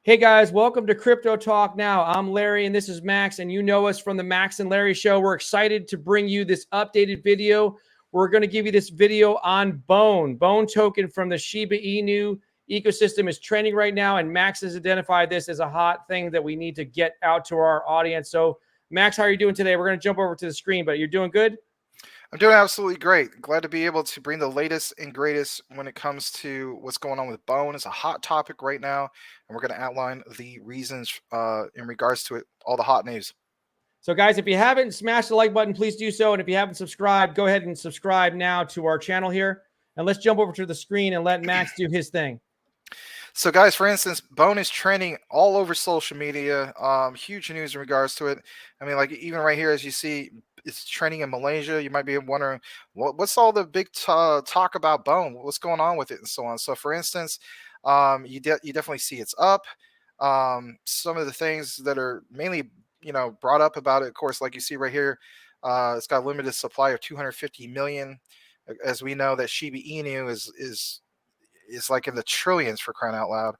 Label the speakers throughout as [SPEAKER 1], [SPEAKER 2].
[SPEAKER 1] Hey guys, welcome to Crypto Talk Now. I'm Larry and this is Max, and you know us from the Max and Larry Show. We're excited to bring you this updated video. We're going to give you this video on Bone. Bone token from the Shiba Inu ecosystem is trending right now, and Max has identified this as a hot thing that we need to get out to our audience. So, Max, how are you doing today? We're going to jump over to the screen, but you're doing good?
[SPEAKER 2] I'm doing absolutely great. Glad to be able to bring the latest and greatest when it comes to what's going on with Bone. It's a hot topic right now, and we're going to outline the reasons in regards to it, all the hot news.
[SPEAKER 1] So, guys, if you haven't smashed the like button, please do so. And if you haven't subscribed, go ahead and subscribe now to our channel here. And let's jump over to the screen and let Max do his thing.
[SPEAKER 2] So, guys, for instance, Bone is trending all over social media. Huge news in regards to it. I mean, like even right here, as you see, it's trending in Malaysia. You might be wondering, what's all the big talk about Bone? What's going on with it, and so on. So, for instance, you definitely see it's up. Some of the things that are mainly brought up about it, of course, like you see right here, it's got a limited supply of 250 million. As we know, that Shiba Inu is like in the trillions, for crying out loud.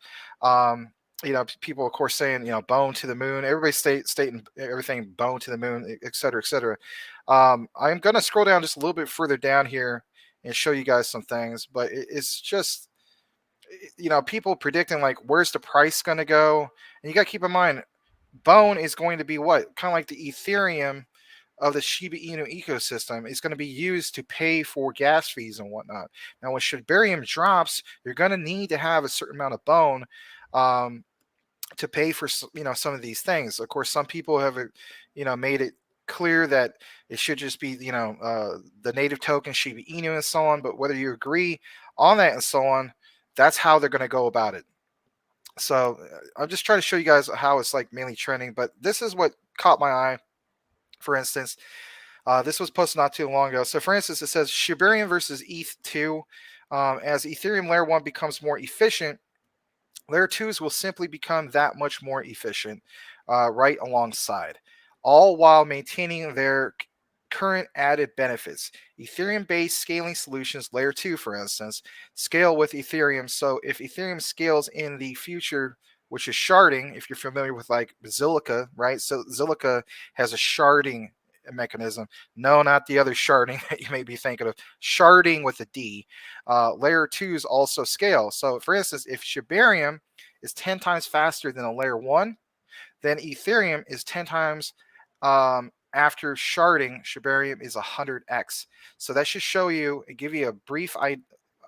[SPEAKER 2] People of course saying, bone to the moon. Everybody stating everything bone to the moon, et cetera, et cetera. I'm going to scroll down just a little bit further down here and show you guys some things, but it's just, people predicting like where's the price going to go. And you got to keep in mind, bone is going to be what kind of like the Ethereum of the Shiba Inu ecosystem. Is going to be used to pay for gas fees and whatnot. Now, when Shibarium drops, you're going to need to have a certain amount of bone um, to pay for some of these things. Of course, some people have made it clear that it should just be the native token Shiba Inu and so on. But whether you agree on that and so on, that's how they're going to go about it. So I'm just trying to show you guys how it's like mainly trending. But this is what caught my eye. For instance, this was posted not too long ago. So, for instance, it says Shibarium versus ETH2. As Ethereum Layer 1 becomes more efficient, Layer 2s will simply become that much more efficient right alongside, all while maintaining their current added benefits. Ethereum based scaling solutions, Layer 2, for instance, scale with Ethereum. So, if Ethereum scales in the future, which is sharding, if you're familiar with like Zilliqa, right? So Zilliqa has a sharding mechanism. No, not the other sharding that you may be thinking of. Sharding with a D. Layer 2s also scale. So, for instance, if Shibarium is 10 times faster than a Layer 1, then Ethereum is 10 times after sharding. Shibarium is 100x. So that should show you and give you a brief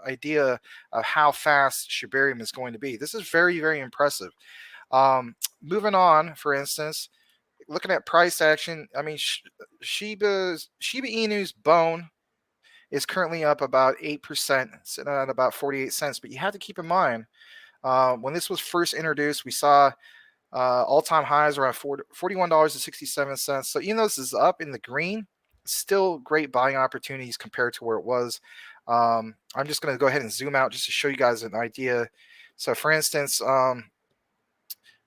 [SPEAKER 2] idea of how fast Shibarium is going to be. This is very, very impressive. Moving on, for instance, looking at price action, I mean, Shiba Inu's bone is currently up about 8%, sitting at about 48 cents. But you have to keep in mind, when this was first introduced, we saw all-time highs around $41.67. So even though this is up in the green, still great buying opportunities compared to where it was. I'm just going to go ahead and zoom out just to show you guys an idea. So, for instance,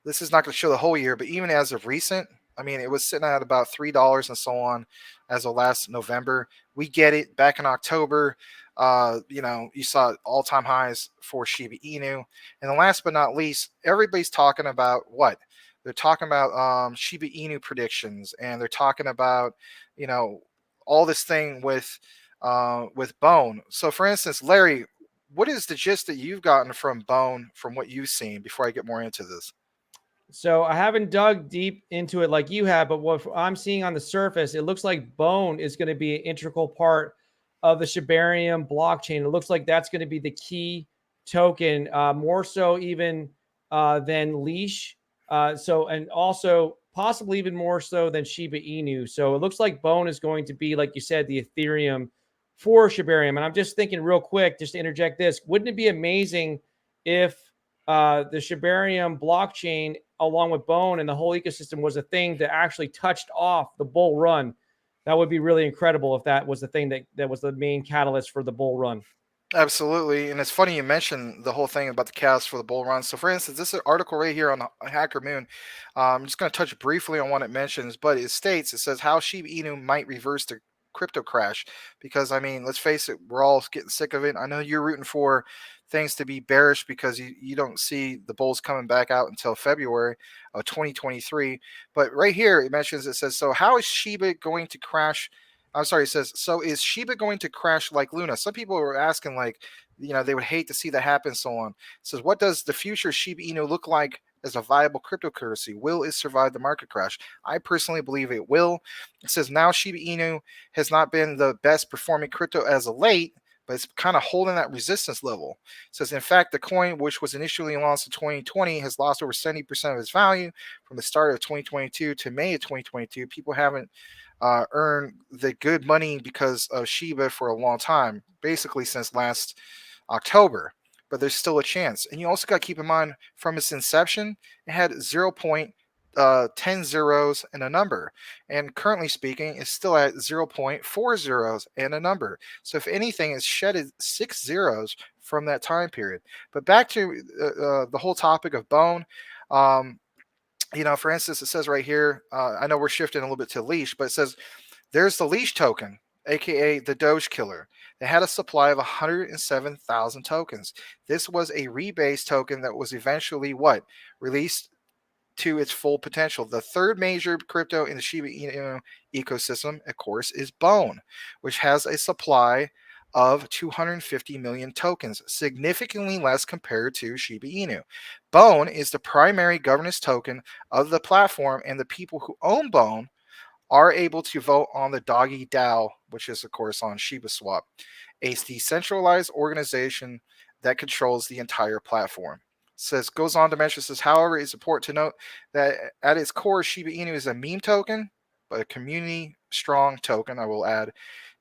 [SPEAKER 2] this is not going to show the whole year, but even as of recent, I mean, it was sitting at about $3 and so on as of last November. We get it back in October. You saw all-time highs for Shiba Inu. And then last but not least, everybody's talking about what? They're talking about Shiba Inu predictions, and they're talking about, all this thing with Bone. So, for instance, Larry, what is the gist that you've gotten from Bone from what you've seen before I get more into this?
[SPEAKER 1] So I haven't dug deep into it like you have, but what I'm seeing on the surface, it looks like Bone is going to be an integral part of the Shibarium blockchain. It looks like that's going to be the key token, more so even than Leash. And also possibly even more so than Shiba Inu. So it looks like Bone is going to be, like you said, the Ethereum for Shibarium. And I'm just thinking real quick, just to interject this, wouldn't it be amazing if the Shibarium blockchain, along with Bone and the whole ecosystem, was a thing that actually touched off the bull run? That would be really incredible if that was the thing that was the main catalyst for the bull run.
[SPEAKER 2] Absolutely, and it's funny you mentioned the whole thing about the cast for the bull run. So, for instance, this is an article right here on Hacker Moon. I'm just going to touch briefly on what it mentions, but it states, it says how Shiba Inu might reverse the crypto crash, because I mean, let's face it, we're all getting sick of it. I know you're rooting for things to be bearish because you don't see the bulls coming back out until February of 2023. But right here it mentions, it says, so how is Shiba going to crash? I'm sorry, it says, so is Shiba going to crash like Luna? Some people were asking, like, they would hate to see that happen, so on. It says, what does the future Shiba Inu look like as a viable cryptocurrency? Will it survive the market crash? I personally believe it will. It says, now Shiba Inu has not been the best performing crypto as of late, but it's kind of holding that resistance level. It says, in fact, the coin, which was initially launched in 2020, has lost over 70% of its value from the start of 2022 to May of 2022. People haven't earned the good money because of Shiba for a long time, basically since last October. But there's still a chance. And you also got to keep in mind, from its inception, it had 0.10 zeros and a number. And currently speaking, it's still at 0.4 zeros and a number. So if anything, it's shedded 6 zeros from that time period. But back to the whole topic of Bone. For instance, it says right here, I know we're shifting a little bit to leash, but it says there's the leash token, aka the Doge killer. They had a supply of 107,000 tokens. This was a rebase token that was eventually released to its full potential. The third major crypto in the Shiba Inu ecosystem, of course, is Bone, which has a supply of 250 million tokens, significantly less compared to Shiba Inu. Bone is the primary governance token of the platform, and the people who own Bone are able to vote on the Doggy DAO, which is, of course, on ShibaSwap, a decentralized organization that controls the entire platform. Goes on to mention, says, however, it's important to note that at its core, Shiba Inu is a meme token, but a community strong token, I will add.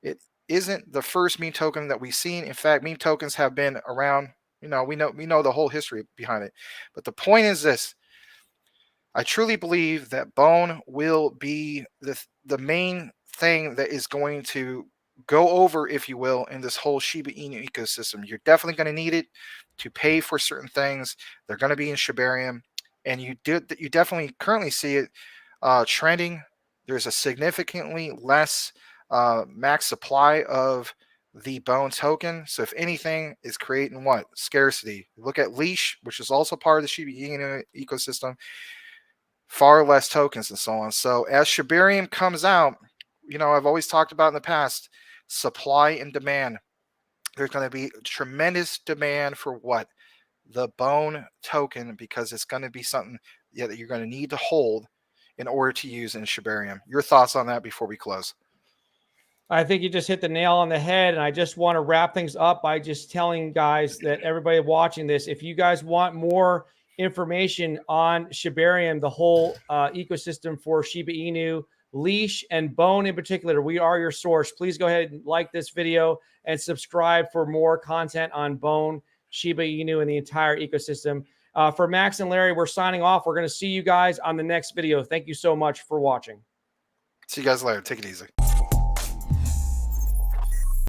[SPEAKER 2] It isn't the first meme token that we've seen. In fact, meme tokens have been around. We know the whole history behind it. But the point is this: I truly believe that Bone will be the main thing that is going to go over, if you will, in this whole Shiba Inu ecosystem. You're definitely going to need it to pay for certain things. They're going to be in Shibarium, and you definitely currently see it trending. There's a significantly less max supply of the Bone token. So if anything, is creating scarcity. Look at Leash, which is also part of the Shiba Inu ecosystem. Far less tokens and so on. So as Shibarium comes out, I've always talked about in the past, supply and demand. There's going to be tremendous demand for the Bone token, because it's going to be something that you're going to need to hold in order to use in Shibarium. Your thoughts on that before we close?
[SPEAKER 1] I think you just hit the nail on the head. And I just want to wrap things up by just telling guys that everybody watching this, if you guys want more information on Shibarium, the whole ecosystem for Shiba Inu, Leash, and Bone in particular, we are your source. Please go ahead and like this video and subscribe for more content on Bone, Shiba Inu, and the entire ecosystem. For Max and Larry, we're signing off. We're going to see you guys on the next video. Thank you so much for watching.
[SPEAKER 2] See you guys later. Take it easy.